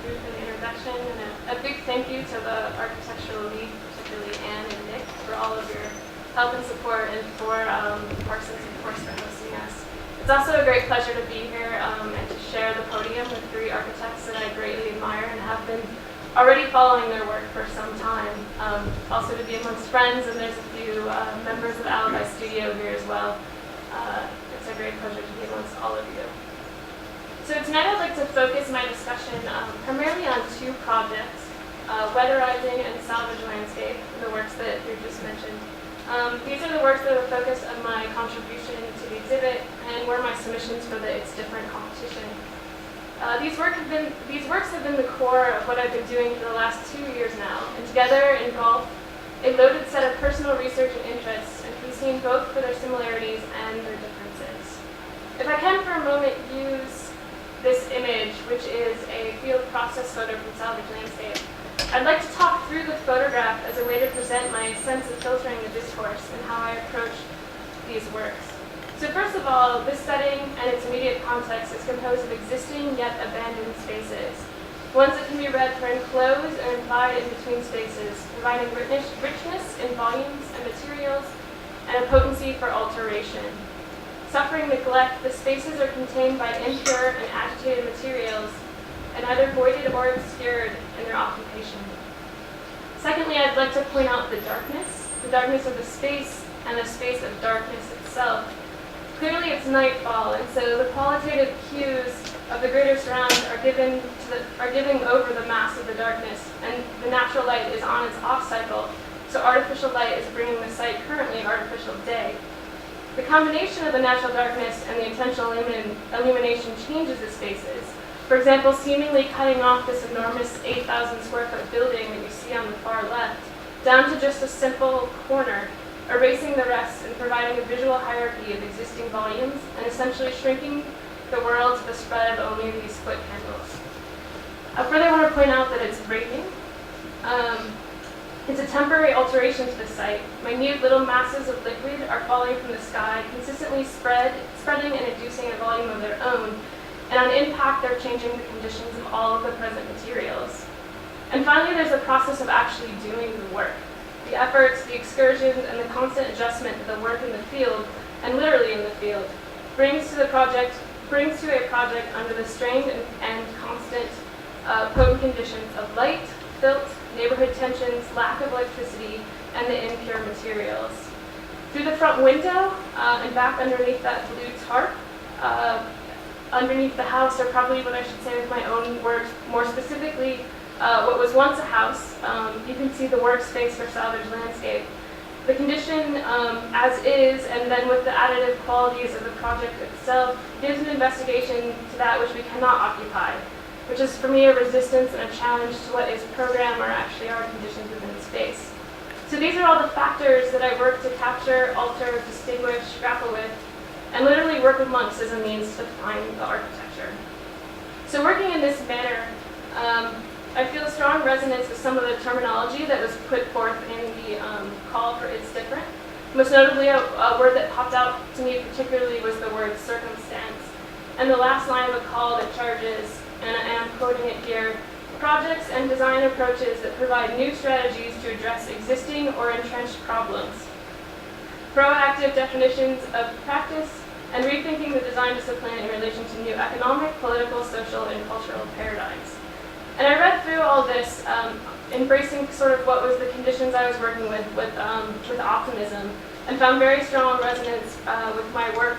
Drew for the introduction, and a big thank you to the architectural lead, particularly Anne and Nick, for all of your help and support, and for Parsons, of course, for hosting us. It's also a great pleasure to be here and to share the podium with three architects that I greatly admire and have been already following their work for some time. Also to be amongst friends, and there's a few members of Alibi Studio here as well. It's a great pleasure to be amongst all of you. So tonight I'd like to focus my discussion primarily on two projects, Weatherizing and Salvaged Landscape, the works that you just mentioned. These are the works that are the focus of my contribution to the exhibit and were my submissions for the It's Different competition. These works have been the core of what I've been doing for the last 2 years now, and together involve a loaded set of personal research and interests, and can be seen both for their similarities and their differences. If I can for a moment use this image, which is a field process photo from Salvaged Landscape, I'd like to talk through the photograph as a way to present my sense of filtering the discourse and how I approach these works. So first of all, this setting and its immediate context is composed of existing yet abandoned spaces, ones that can be read for enclosed or implied in between spaces, providing richness in volumes and materials and a potency for alteration. Suffering neglect, the spaces are contained by impure and agitated materials and either voided or obscured in their occupation. Secondly, I'd like to point out the darkness of the space and the space of darkness itself. Clearly it's nightfall, and so the qualitative cues of the greater surround are giving over the mass of the darkness, and the natural light is on its off cycle, so artificial light is bringing the site currently artificial day. The combination of the natural darkness and the intentional illumination changes the spaces. For example, seemingly cutting off this enormous 8,000 square foot building that you see on the far left, down to just a simple corner, erasing the rest and providing a visual hierarchy of existing volumes, and essentially shrinking the world to the spread of only these foot candles. Further, I want to point out that it's raining. It's a temporary alteration to the site. Minute little masses of liquid are falling from the sky, consistently spreading and inducing a volume of their own, and on impact they're changing the conditions of all of the present materials. And finally, there's the process of actually doing the work. The efforts, the excursions, and the constant adjustment of the work in the field, and literally in the field, brings to a project under the strained and constant potent conditions of light, filth, neighborhood tensions, lack of electricity, and the impure materials. Through the front window and back underneath that blue tarp, underneath the house, or probably what I should say with my own words, more specifically, what was once a house, you can see the workspace for Salvaged Landscape. The condition as is, and then with the additive qualities of the project itself, gives an investigation to that which we cannot occupy, which is for me a resistance and a challenge to what is program or actually are conditions within space. So these are all the factors that I work to capture, alter, distinguish, grapple with, and literally work amongst as a means to define the architecture. So working in this manner, I feel a strong resonance with some of the terminology that was put forth in the call for It's Different. Most notably, a word that popped out to me particularly was the word circumstance. And the last line of the call that charges, and I'm quoting it here, projects and design approaches that provide new strategies to address existing or entrenched problems. Proactive definitions of practice, and rethinking the design discipline in relation to new economic, political, social, and cultural paradigms. And I read through all this, embracing sort of what was the conditions I was working with optimism, and found very strong resonance with my work,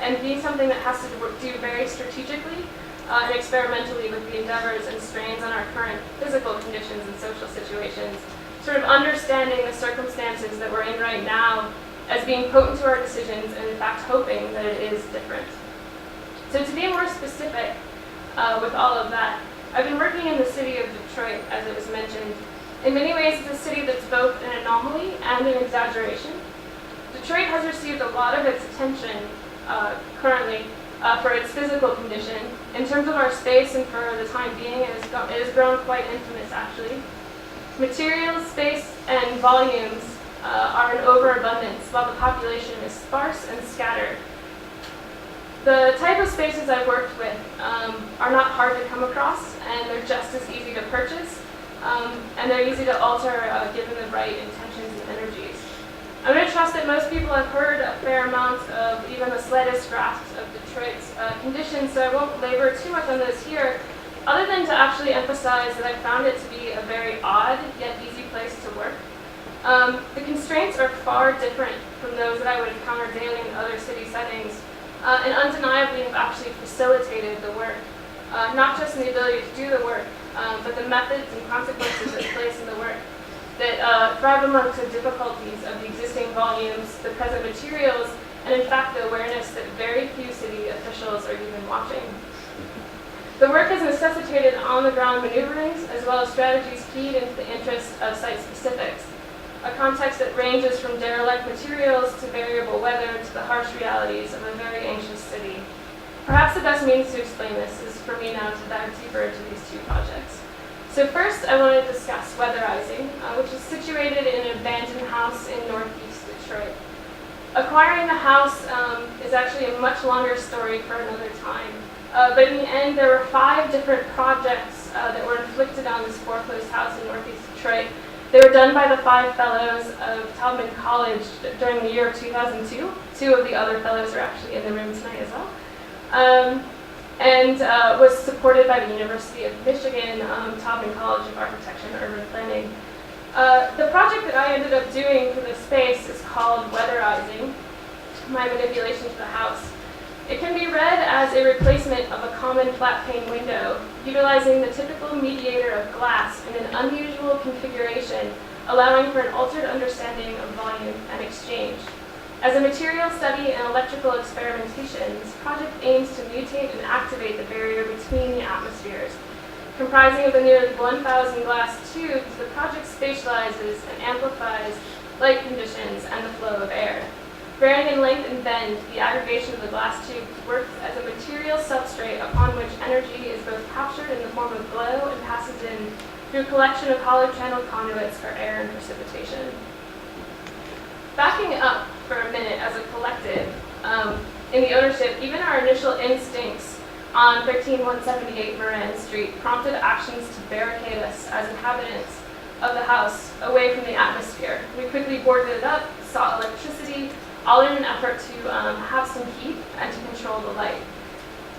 and being something that has to do very strategically and experimentally with the endeavors and strains on our current physical conditions and social situations, sort of understanding the circumstances that we're in right now as being potent to our decisions, and in fact hoping that it is different. So to be more specific with all of that, I've been working in the city of Detroit, as it was mentioned. In many ways, it's a city that's both an anomaly and an exaggeration. Detroit has received a lot of its attention currently for its physical condition. In terms of our space, and for the time being, it has grown quite infamous, actually. Materials, space, and volumes are in overabundance, while the population is sparse and scattered. The type of spaces I've worked with are not hard to come across, and they're just as easy to purchase, and they're easy to alter given the right intentions and energies. I'm going to trust that most people have heard a fair amount of even the slightest grasp of Detroit's conditions, so I won't labor too much on those here, other than to actually emphasize that I found it to be a very odd yet easy place to work. The constraints are far different from those that I would encounter daily in other city settings, and undeniably have actually facilitated the work, not just in the ability to do the work, but the methods and consequences that place in the work that thrive amongst the difficulties of the existing volumes, the present materials, and in fact the awareness that very few city officials are even watching. The work has necessitated on-the-ground maneuverings as well as strategies keyed into the interest of site specifics, a context that ranges from derelict materials to variable weather to the harsh realities of a very anxious city. Perhaps the best means to explain this is for me now to dive deeper into these two projects. So first, I want to discuss Weatherizing, which is situated in an abandoned house in northeast Detroit. Acquiring the house is actually a much longer story for another time. But in the end, there were 5 different projects that were inflicted on this foreclosed house in northeast Detroit. They were done by the 5 fellows of Taubman College during the year of 2002. 2 of the other fellows are actually in the room tonight as well. And was supported by the University of Michigan, Taubman College of Architecture and Urban Planning. The project that I ended up doing for this space is called Weatherizing, my manipulation to the house. It can be read as a replacement of a common flat pane window, utilizing the typical mediator of glass in an unusual configuration, allowing for an altered understanding of volume and exchange. As a material study and electrical experimentation, this project aims to mutate and activate the barrier between the atmospheres. Comprising of the nearly 1,000 glass tubes, the project spatializes and amplifies light conditions and the flow of air. Varying in length and bend, the aggregation of the glass tubes works as a material substrate upon which energy is both captured in the form of glow and passes in through a collection of hollow channel conduits for air and precipitation. Backing up for a minute as a collective, in the ownership, even our initial instincts on 13178 Moran Street prompted actions to barricade us as inhabitants of the house away from the atmosphere. We quickly boarded it up, sought electricity, all in an effort to have some heat and to control the light.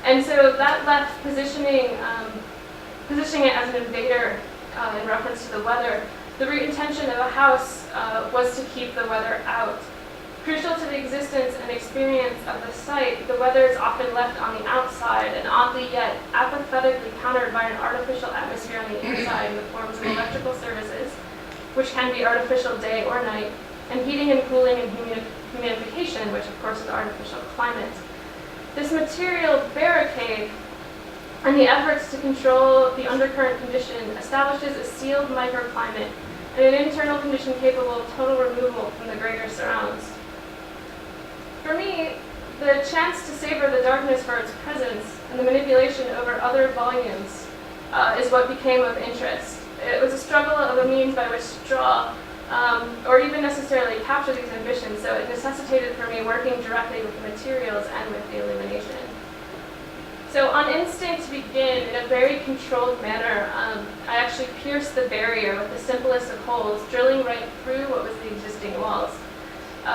And so that left positioning it as an invader in reference to the weather. The root intention of a house was to keep the weather out. Crucial to the existence and experience of the site, the weather is often left on the outside and oddly yet apathetically countered by an artificial atmosphere on the inside in the forms of electrical services, which can be artificial day or night, and heating and cooling and humidification, which of course is artificial climate. This material barricade and the efforts to control the undercurrent condition establishes a sealed microclimate and an internal condition capable of total removal from the greater surrounds. For me, the chance to savor the darkness for its presence and the manipulation over other volumes is what became of interest. It was a struggle of a means by which to draw or even necessarily capture these ambitions, so it necessitated for me working directly with the materials and with the illumination. So on instinct to begin, in a very controlled manner, I actually pierced the barrier with the simplest of holes, drilling right through what was the existing walls.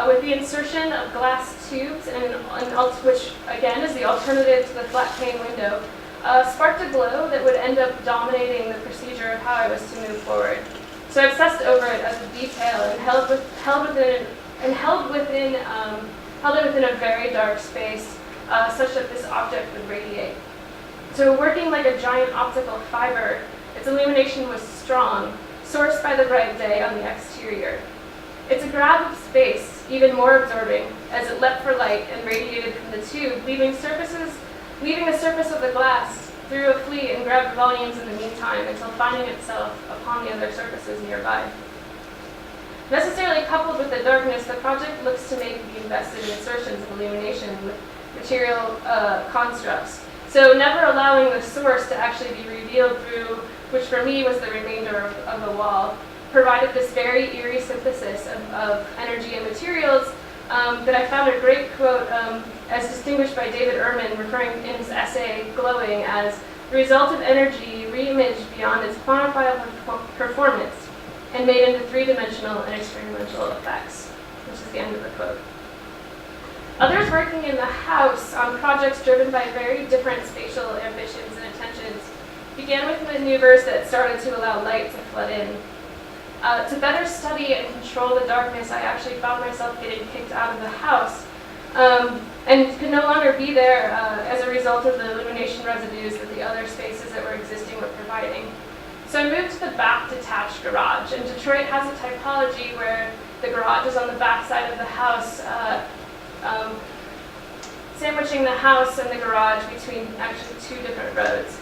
With the insertion of glass tubes, which again is the alternative to the flat pane window, sparked a glow that would end up dominating the procedure of how I was to move forward. So I obsessed over it as a detail and held it within a very dark space, such that this object would radiate. So working like a giant optical fiber, its illumination was strong, sourced by the bright day on the exterior. It's a grab of space, even more absorbing, as it leapt for light and radiated from the tube, leaving the surface of the glass through a flea and grabbed volumes in the meantime until finding itself upon the other surfaces nearby. Necessarily coupled with the darkness, the project looks to make the invested in insertions of illumination with material constructs. So never allowing the source to actually be revealed through, which for me was the remainder of the wall, provided this very eerie synthesis of energy and materials that I found a great quote as distinguished by David Ehrman, referring in his essay Glowing as the result of energy reimaged beyond its quantifiable performance and made into three-dimensional and experimental effects, which is the end of the quote. Others working in the house on projects driven by very different spatial ambitions and intentions began with maneuvers that started to allow light to flood in. To better study and control the darkness, I actually found myself getting kicked out of the house and could no longer be there as a result of the illumination residues that the other spaces that were existing were providing. So I moved to the back detached garage, and Detroit has a typology where the garage is on the back side of the house, sandwiching the house and the garage between actually two different roads.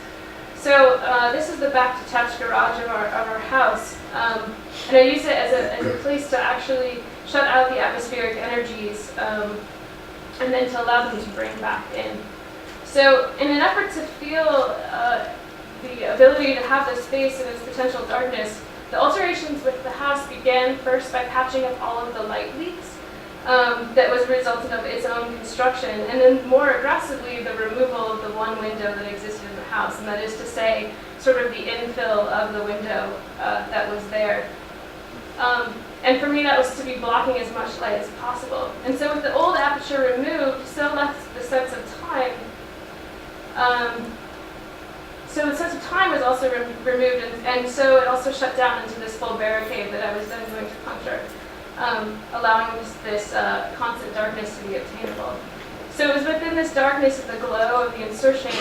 So this is the back detached garage of our house, and I use it as a place to actually shut out the atmospheric energies and then to allow them to bring back in. So in an effort to feel the ability to have the space and its potential darkness, the alterations with the house began first by patching up all of the light leaks that was a result of its own construction, and then more aggressively the removal of the one window that existed in the house, and that is to say, sort of the infill of the window that was there. And for me, that was to be blocking as much light as possible. And so with the old aperture removed, so left the sense of time. So the sense of time was also removed, and so it also shut down into this full barricade that I was then going to puncture, allowing this constant darkness to be obtainable. So it was within this darkness that the glow of the insertion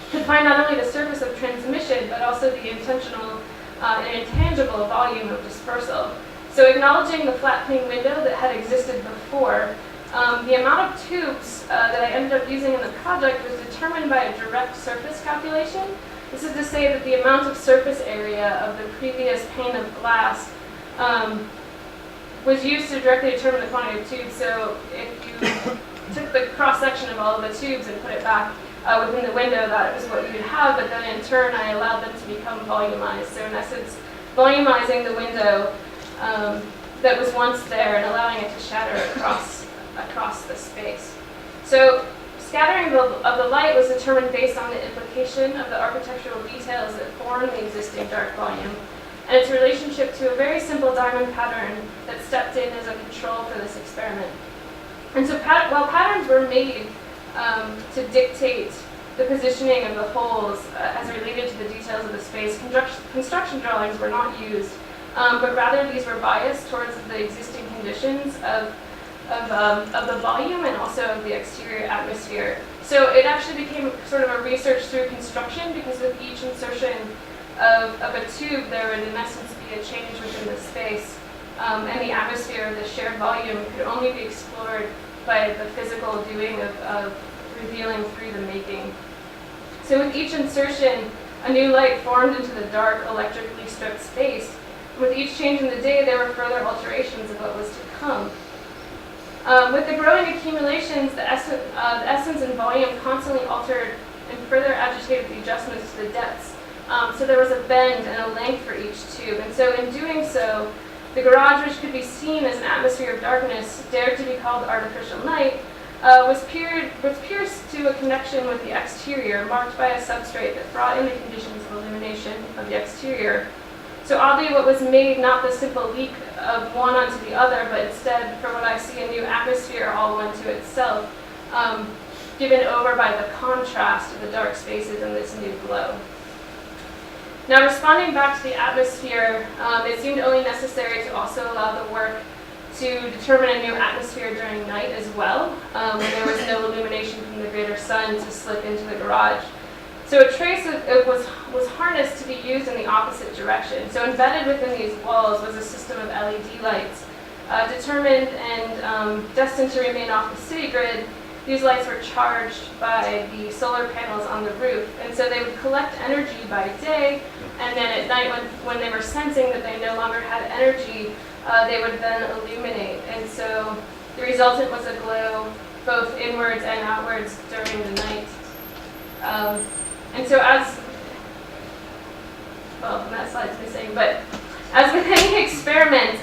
could find not only the surface of transmission, but also the intentional and intangible volume of dispersal. So acknowledging the flat pane window that had existed before, the amount of tubes that I ended up using in the project was determined by a direct surface calculation. This is to say that the amount of surface area of the previous pane of glass was used to directly determine the quantity of tubes. So if you took the cross-section of all of the tubes and put it back within the window, that was what you'd have, but then in turn I allowed them to become volumized. So in essence, volumizing the window that was once there and allowing it to shatter across the space. So scattering of the light was determined based on the implication of the architectural details that form the existing dark volume and its relationship to a very simple diamond pattern that stepped in as a control for this experiment. And so while patterns were made to dictate the positioning of the holes as related to the details of the space, construction drawings were not used, but rather these were biased towards the existing conditions of the volume and also of the exterior atmosphere. So it actually became sort of a research through construction, because with each insertion of a tube, there would in essence be a change within the space, and the atmosphere of the shared volume could only be explored by the physical doing of revealing through the making. So with each insertion, a new light formed into the dark, electrically stripped space. With each change in the day, there were further alterations of what was to come. With the growing accumulations, the essence and volume constantly altered and further agitated the adjustments to the depths. So there was a bend and a length for each tube. And so in doing so, the garage, which could be seen as an atmosphere of darkness, dared to be called artificial night, was pierced to a connection with the exterior, marked by a substrate that brought in the conditions of illumination of the exterior. So oddly, what was made not the simple leak of one onto the other, but instead, for what I see, a new atmosphere all unto itself, given over by the contrast of the dark spaces and this new glow. Now, responding back to the atmosphere, it seemed only necessary to also allow the work to determine a new atmosphere during night as well, when there was no illumination from the greater sun to slip into the garage. So a trace was harnessed to be used in the opposite direction. So embedded within these walls was a system of LED lights, determined and destined to remain off the city grid. These lights were charged by the solar panels on the roof, and so they would collect energy by day, and then at night when they were sensing that they no longer had energy, they would then illuminate. And so the resultant was a glow both inwards and outwards during the night. And so that slide's missing, but As with any experiment,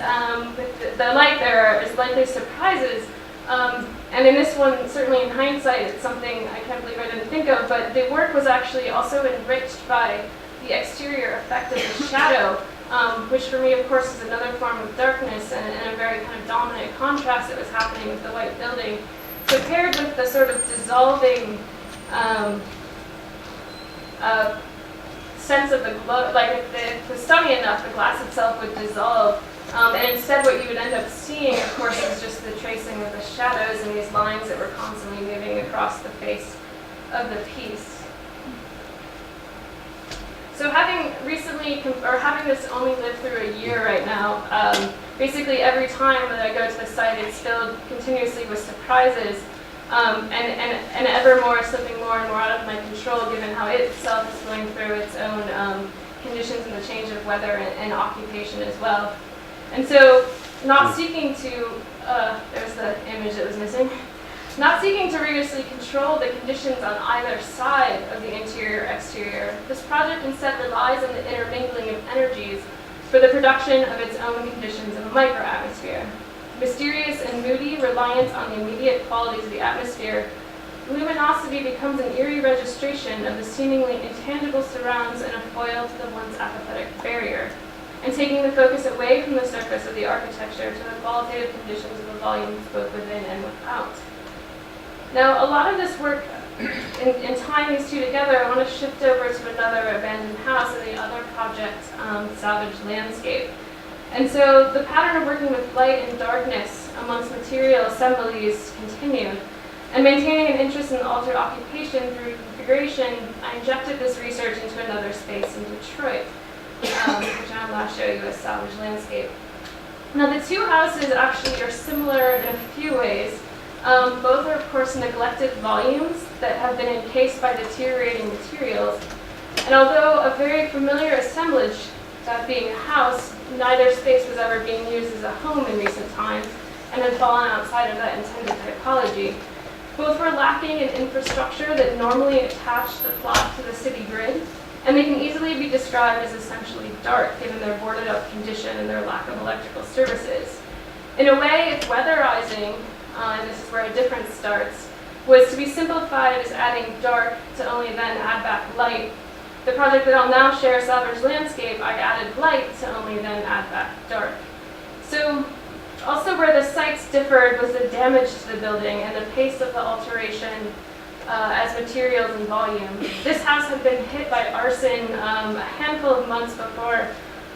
with the light, there is likely surprises. And in this one, certainly in hindsight, it's something I can't believe I didn't think of, but the work was actually also enriched by the exterior effect of the shadow, which for me, of course, is another form of darkness and a very kind of dominant contrast that was happening with the white building. So paired with the sort of dissolving sense of the glow, like if it was sunny enough, the glass itself would dissolve. And instead what you would end up seeing, of course, is just the tracing of the shadows and these lines that were constantly moving across the face of the piece. So having recently, or having this only lived through a year right now, basically every time that I go to the site, it's filled continuously with surprises, and ever more slipping more and more out of my control, given how it itself is going through its own conditions and the change of weather and occupation as well. And so, not seeking to, there's the image that was missing, not seeking to rigorously control the conditions on either side of the interior-exterior, this project instead relies on the intermingling of energies for the production of its own conditions in a microatmosphere. Mysterious and moody, reliant on the immediate qualities of the atmosphere, luminosity becomes an eerie registration of the seemingly intangible surrounds and a foil to the once apathetic barrier, and taking the focus away from the surface of the architecture to the qualitative conditions of the volumes both within and without. Now, a lot of this work, in tying these two together, I want to shift over to another abandoned house and the other project, Salvaged Landscape. And so the pattern of working with light and darkness amongst material assemblies continued. And maintaining an interest in altered occupation through configuration, I injected this research into another space in Detroit, which I'll now show you as Salvaged Landscape. Now, the two houses actually are similar in a few ways. Both are, of course, neglected volumes that have been encased by deteriorating materials. And although a very familiar assemblage, that being a house, neither space was ever being used as a home in recent times and had fallen outside of that intended typology. Both were lacking in infrastructure that normally attached the plot to the city grid, and they can easily be described as essentially dark given their boarded up condition and their lack of electrical services. In a way, if weatherizing, and this is where a difference starts, was to be simplified as adding dark to only then add back light. The project that I'll now share, Salvaged Landscape, I added light to only then add back dark. So also where the sites differed was the damage to the building and the pace of the alteration as materials and volume. This house had been hit by arson a handful of months before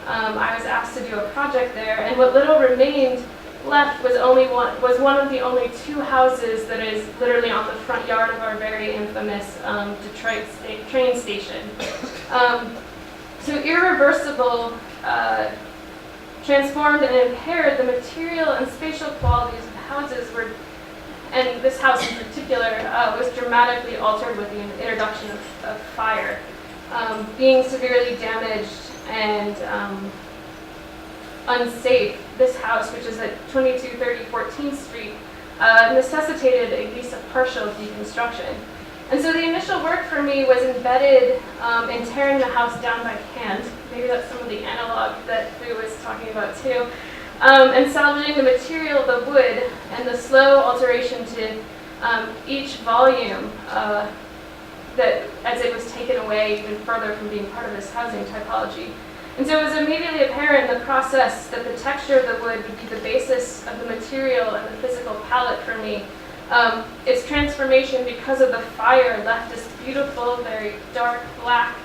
I was asked to do a project there, and what little remained left was one of the only two houses that is literally on the front yard of our very infamous Detroit train station. So irreversible, transformed and impaired, the material and spatial qualities of the houses were, and this house in particular, was dramatically altered with the introduction of fire. Being severely damaged and unsafe, this house, which is at 2230 14th Street, necessitated at least a partial deconstruction. And so the initial work for me was embedded in tearing the house down by hand. Maybe that's some of the analog that Fu was talking about too. And salvaging the material, the wood, and the slow alteration to each volume that as it was taken away even further from being part of this housing typology. And so it was immediately apparent in the process that the texture of the wood would be the basis of the material and the physical palette for me. Its transformation, because of the fire, left this beautiful, very dark black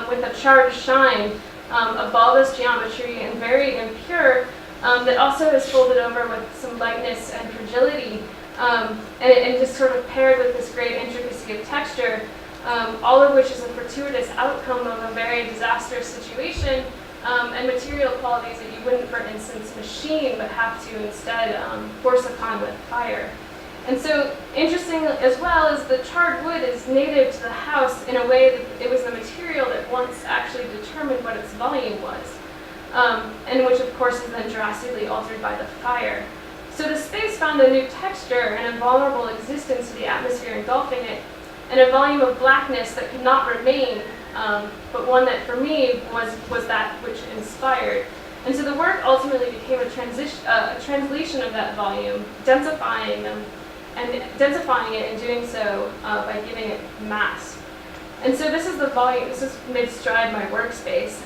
with a charred shine, a bulbous geometry, and very impure, that also is folded over with some lightness and fragility, and just sort of paired with this great intricacy of texture. All of which is a fortuitous outcome of a very disastrous situation and material qualities that you wouldn't, for instance, machine, but have to instead force upon with fire. And so interesting as well is the charred wood is native to the house in a way that it was the material that once actually determined what its volume was, and which of course is then drastically altered by the fire. So the space found a new texture and a vulnerable existence to the atmosphere engulfing it, and a volume of blackness that could not remain, but one that for me was that which inspired. And so the work ultimately became a translation of that volume, densifying them, and densifying it and doing so by giving it mass. And so this is the volume, this is mid-stride my workspace.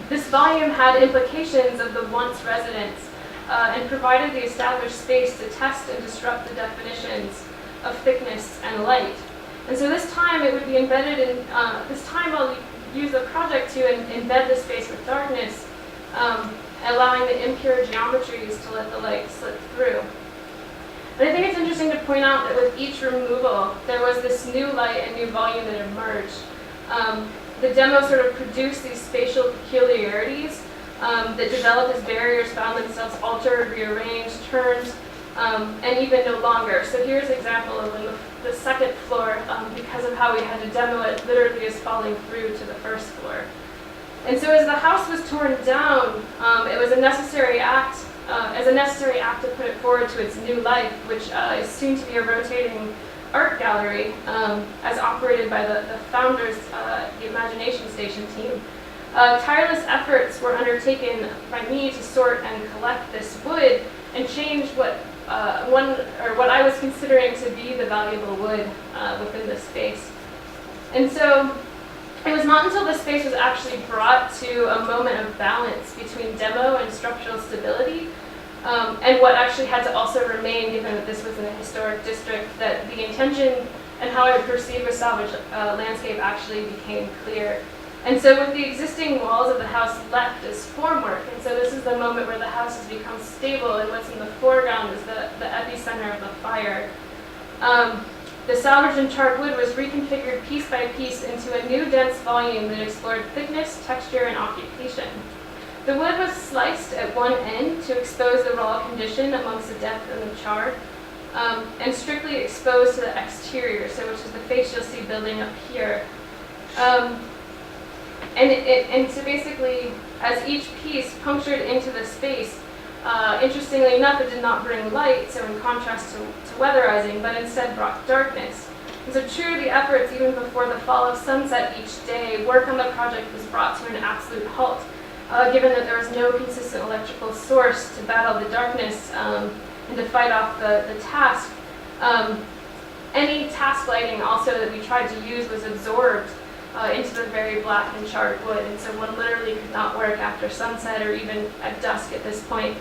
This volume had implications of the once residents and provided the established space to test and disrupt the definitions of thickness and light. And so this time it would be embedded in, this time I'll use the project to embed the space with darkness, allowing the impure geometries to let the light slip through. And I think it's interesting to point out that with each removal, there was this new light and new volume that emerged. The demo sort of produced these spatial peculiarities that developed as barriers found themselves altered, rearranged, turned, and even no longer. So here's an example of when the second floor, because of how we had to demo it, literally is falling through to the first floor. And so as the house was torn down, it was a necessary act, to put it forward to its new life, which is soon to be a rotating art gallery, as operated by the founders, the Imagination Station team. Tireless efforts were undertaken by me to sort and collect this wood and change what I was considering to be the valuable wood within the space. And so it was not until the space was actually brought to a moment of balance between demo and structural stability, and what actually had to also remain, given that this was in a historic district, that the intention and how I perceived a salvaged landscape actually became clear. And so with the existing walls of the house left as formwork, and so this is the moment where the house has become stable, and what's in the foreground is the epicenter of the fire. The salvaged and charred wood was reconfigured piece by piece into a new dense volume that explored thickness, texture, and occupation. The wood was sliced at one end to expose the raw condition amongst the depth and the charred, and strictly exposed to the exterior, so which is the face you'll see building up here. And so basically, as each piece punctured into the space, interestingly enough, it did not bring light, so in contrast to weatherizing, but instead brought darkness. And so true to the efforts, even before the fall of sunset each day, work on the project was brought to an absolute halt, given that there was no consistent electrical source to battle the darkness and to fight off the task. Any task lighting also that we tried to use was absorbed into the very black and charred wood, and so one literally could not work after sunset or even at dusk at this point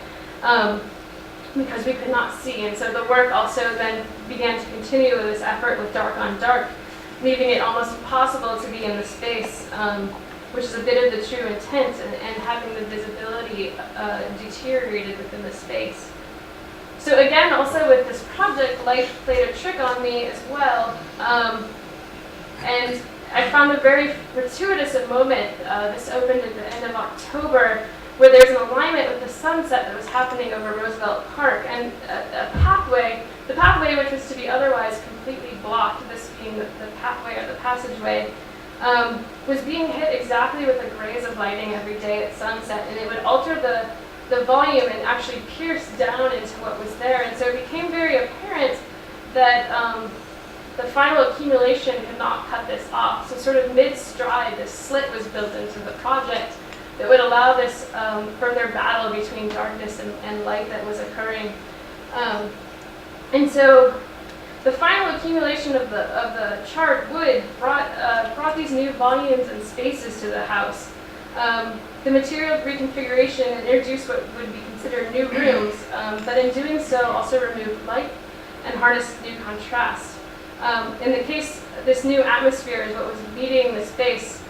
because we could not see. And so the work also then began to continue with this effort with dark on dark, leaving it almost impossible to be in the space, which is a bit of the true intent, and having the visibility deteriorated within the space. So again, also with this project, light played a trick on me as well, and I found a very gratuitous moment. This opened at the end of October, where there's an alignment with the sunset that was happening over Roosevelt Park, and a pathway, the pathway which was to be otherwise completely blocked, this being the pathway or the passageway, was being hit exactly with the grays of lighting every day at sunset, and it would alter the volume and actually pierce down into what was there. And so it became very apparent that the final accumulation could not cut this off. So sort of mid-stride, this slit was built into the project that would allow this further battle between darkness and light that was occurring. And so the final accumulation of the charred wood brought these new volumes and spaces to the house. The material reconfiguration introduced what would be considered new rooms, but in doing so also removed light and harnessed new contrast. In the case, this new atmosphere is what was meeting the space,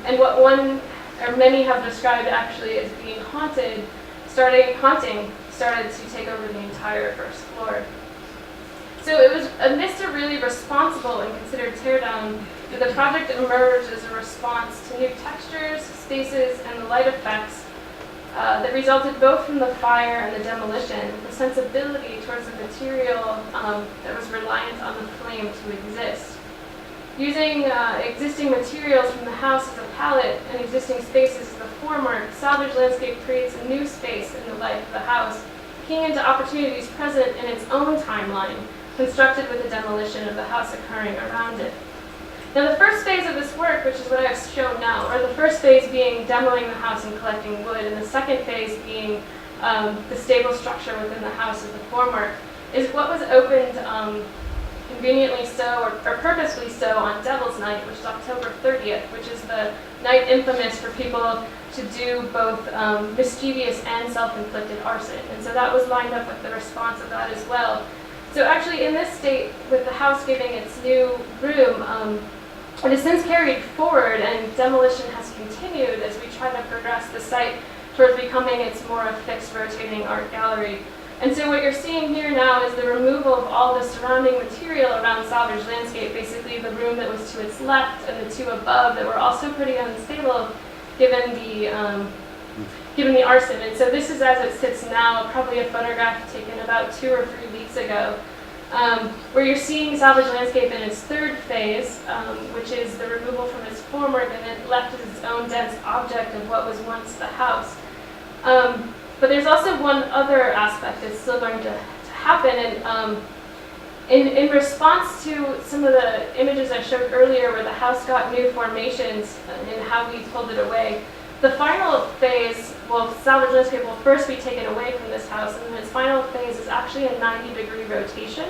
and what one or many have described actually as being haunting started to take over the entire first floor. So it was amidst a really responsible and considered teardown that the project emerged as a response to new textures, spaces, and the light effects that resulted both from the fire and the demolition, the sensibility towards the material that was reliant on the flame to exist. Using existing materials from the house as a palette and existing spaces as the formwork, Salvaged Landscape creates a new space in the life of the house, keying into opportunities present in its own timeline, constructed with the demolition of the house occurring around it. Now the first phase of this work, which is what I've shown now, or the first phase being demoing the house and collecting wood, and the second phase being the stable structure within the house as the formwork, is what was opened conveniently so, or purposefully so, on Devil's Night, which is October 30th, which is the night infamous for people to do both mischievous and self-inflicted arson. And so that was lined up with the response of that as well. So actually in this state, with the house getting its new room, it has since carried forward, and demolition has continued as we try to progress the site towards becoming its more fixed rotating art gallery. And so what you're seeing here now is the removal of all the surrounding material around Salvaged Landscape, basically the room that was to its left and the two above that were also pretty unstable given the arson. And so this is as it sits now, probably a photograph taken about 2 or 3 weeks ago, where you're seeing Salvaged Landscape in its third phase, which is the removal from its formwork and then left as its own dense object of what was once the house. But there's also one other aspect that's still going to happen, and in response to some of the images I showed earlier where the house got new formations and how we pulled it away, the final phase, well, Salvaged Landscape will first be taken away from this house, and then its final phase is actually a 90-degree rotation.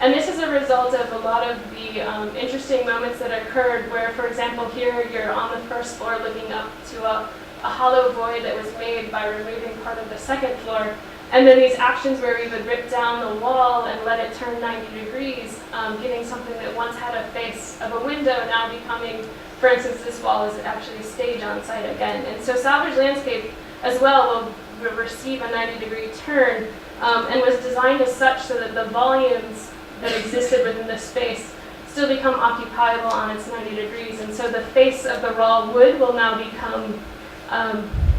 And this is a result of a lot of the interesting moments that occurred where, for example, here you're on the first floor looking up to a hollow void that was made by removing part of the second floor. And then these actions where we would rip down the wall and let it turn 90 degrees, getting something that once had a face of a window now becoming, for instance, this wall is actually a stage on site again. And so Salvaged Landscape as well will receive a 90-degree turn, and was designed as such so that the volumes that existed within the space still become occupiable on its 90 degrees. And so the face of the raw wood will now become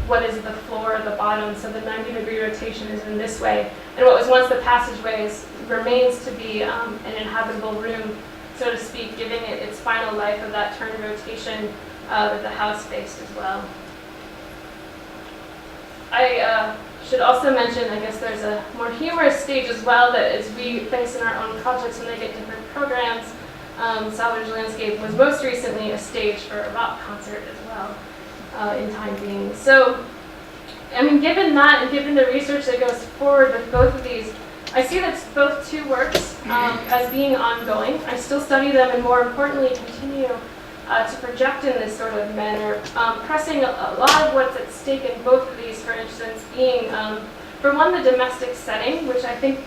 what is the floor at the bottom, so the 90-degree rotation is in this way. And what was once the passageway remains to be an inhabitable room, so to speak, giving it its final life of that turn rotation that the house faced as well. I should also mention, I guess there's a more humorous stage as well that as we face in our own projects when they get different programs. Salvaged Landscape was most recently a stage for a rock concert as well. In time being. So, I mean, given that and given the research that goes forward with both of these, I see that both two works as being ongoing. I still study them and more importantly continue to project in this sort of manner, pressing a lot of what's at stake in both of these, for instance, being, for one, the domestic setting, which I think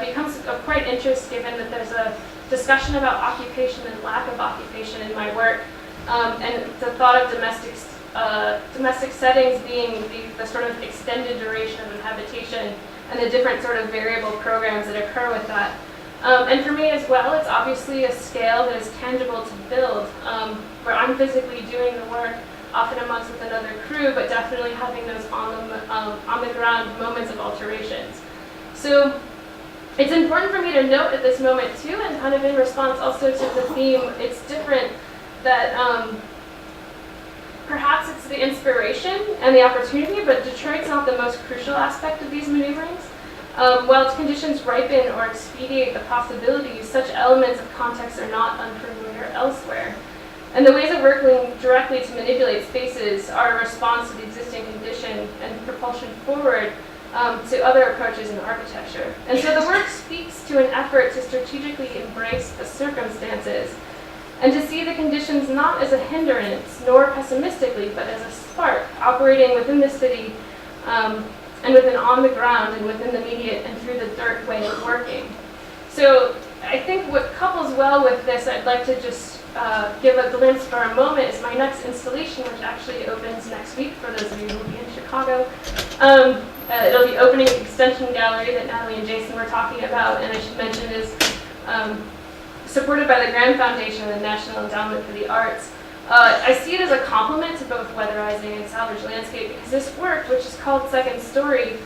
becomes of quite interest given that there's a discussion about occupation and lack of occupation in my work, and the thought of domestic settings being the sort of extended duration of inhabitation and the different sort of variable programs that occur with that. And for me as well, it's obviously a scale that is tangible to build, where I'm physically doing the work, often amongst with another crew, but definitely having those on the ground moments of alterations. So it's important for me to note at this moment too, and kind of in response also to the theme, it's different that perhaps it's the inspiration and the opportunity, but Detroit's not the most crucial aspect of these maneuverings. While its conditions ripen or expedite the possibilities, such elements of context are not unfamiliar elsewhere. And the ways of working directly to manipulate spaces are a response to the existing condition and propulsion forward to other approaches in architecture. And so the work speaks to an effort to strategically embrace the circumstances and to see the conditions not as a hindrance, nor pessimistically, but as a spark operating within the city and within on the ground and within the immediate and through the dirt way of working. So I think what couples well with this, I'd like to just give a glimpse for a moment, is my next installation, which actually opens next week for those of you who will be in Chicago. It'll be opening the extension gallery that Natalie and Jason were talking about, and I should mention is supported by the Grand Foundation and the National Endowment for the Arts. I see it as a complement to both Weatherizing and Salvaged Landscape because this work, which is called Second Story,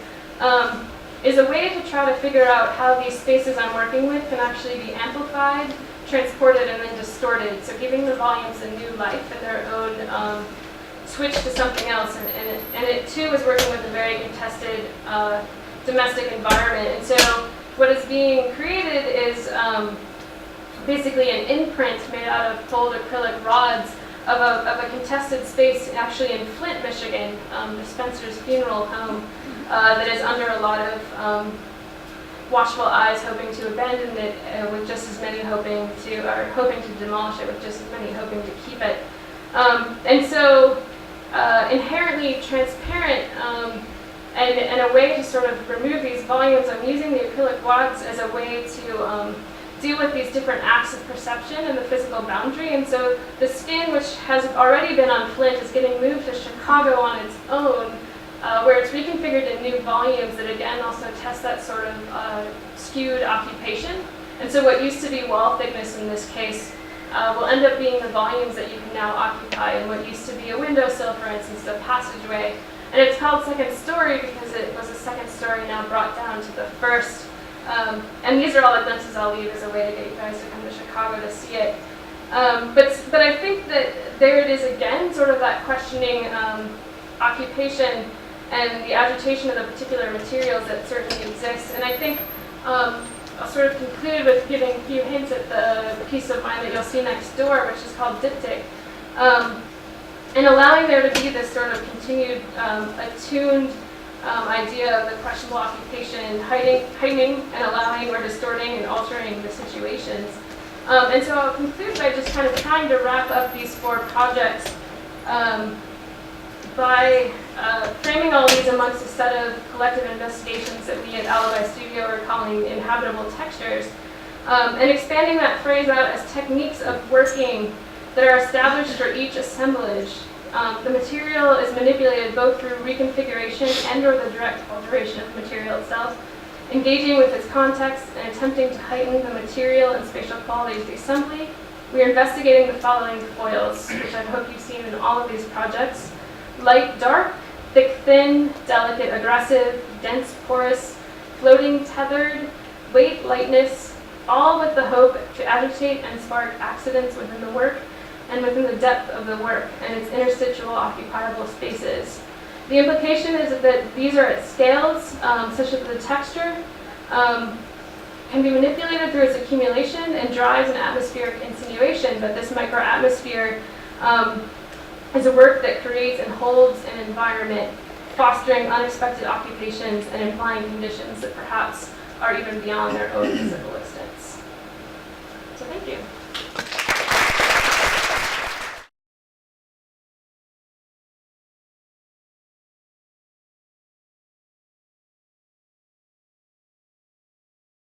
is a way to try to figure out how these spaces I'm working with can actually be amplified, transported, and then distorted. So giving the volumes a new life and their own switch to something else. And it too is working with a very contested domestic environment. And so what is being created is basically an imprint made out of cold acrylic rods of a contested space actually in Flint, Michigan, the Spencer's Funeral Home, that is under a lot of watchful eyes hoping to abandon it, with just as many hoping to demolish it, with just as many hoping to keep it. And so inherently transparent, and a way to sort of remove these volumes, I'm using the acrylic wads as a way to deal with these different acts of perception and the physical boundary. And so the skin, which has already been on Flint, is getting moved to Chicago on its own, where it's reconfigured in new volumes that again also test that sort of skewed occupation. And so what used to be wall thickness in this case will end up being the volumes that you can now occupy, and what used to be a windowsill, for instance, a passageway. And it's called second story because it was a second story now brought down to the first. And these are all the glimpses I'll leave as a way to get you guys to come to Chicago to see it. But I think that there it is again, sort of that questioning occupation and the agitation of the particular materials that certainly exist. And I think I'll sort of conclude with giving a few hints at the piece of mine that you'll see next door, which is called diptych. And allowing there to be this sort of continued attuned idea of the questionable occupation, heightening and allowing or distorting and altering the situations. And so I'll conclude by just kind of trying to wrap up these 4 projects by framing all these amongst a set of collective investigations that we at Alibi Studio are calling inhabitable textures, and expanding that phrase out as techniques of working that are established for each assemblage. The material is manipulated both through reconfiguration and/or the direct alteration of the material itself, engaging with its context and attempting to heighten the material and spatial qualities of the assembly. We are investigating the following foils, which I hope you've seen in all of these projects: light, dark, thick, thin, delicate, aggressive, dense, porous, floating, tethered, weight, lightness, all with the hope to agitate and spark accidents within the work and within the depth of the work and its interstitial occupiable spaces. The implication is that these are at scales such that the texture can be manipulated through its accumulation and drives an atmospheric insinuation, but this microatmosphere is a work that creates and holds an environment, fostering unexpected occupations and implying conditions that perhaps are even beyond their own physical existence. So thank you.